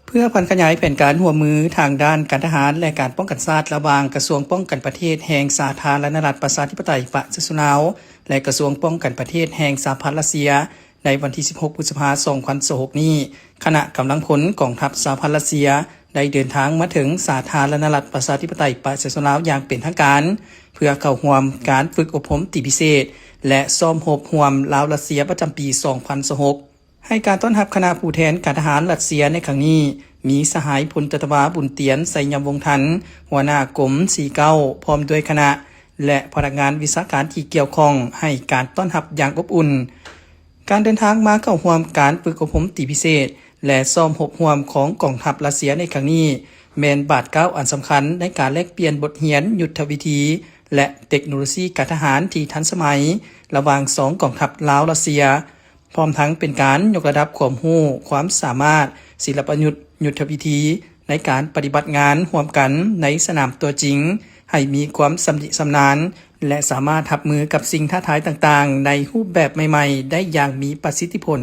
เพื่อพันขยายแผนการร่วมมือทางด้านการทหารและการป้องกันชาติระหว่างกระทรวงป้องกันประเทศแห่งสาธารณรัฐประชาธิปไตยประชาชนลาวและกระทรวงป้องกันประเทศแห่งสหพันธ์รัสเซียในวันที่ 16 พฤษภาคม 2026 นี้คณะกำลังพลกองทัพสหพันธ์รัสเซียได้เดินทางมาถึงสาธารณรัฐประชาธิปไตยประชาชนลาวอย่างเป็นทางการเพื่อเข้าร่วมการฝึกอบรมติพิเศษและซ้อมรบร่วมลาวรัสเซียประจำปี 2026 ให้การต้อนรับคณะผู้แทนการทหารรัสเซียในครั้งนี้มีสหายพลตวาบุญเตียนไสยำวงทันหัวหน้ากรม49พร้อมด้วยคณะและพนักงานวิชาการที่เกี่ยวข้องให้การต้อนรับอย่างอบอุ่นการเดินทางมาเข้าร่วมการฝึกอบรมติพิเศษและซ้อมรบร่วมของกองทัพรัสเซียในครั้งนี้แม่นบาดเก้าอันสำคัญในการแลกเปลี่ยนบทเรียนยุทธวิธีและเทคโนโลยีการทหารที่ทันสมัยระหว่าง2กองทัพลาวรัสเซียพร้อมทั้งเป็นการยกระดับความรู้ความสามารถศิลปยุทธวิธีในการปฏิบัติงานร่วมกันในสนามตัวจริงให้มีความสำนาญและสามารถรับมือกับสิ่งท้าทายต่างๆในรูปแบบใหม่ๆได้อย่างมีประสิทธิผล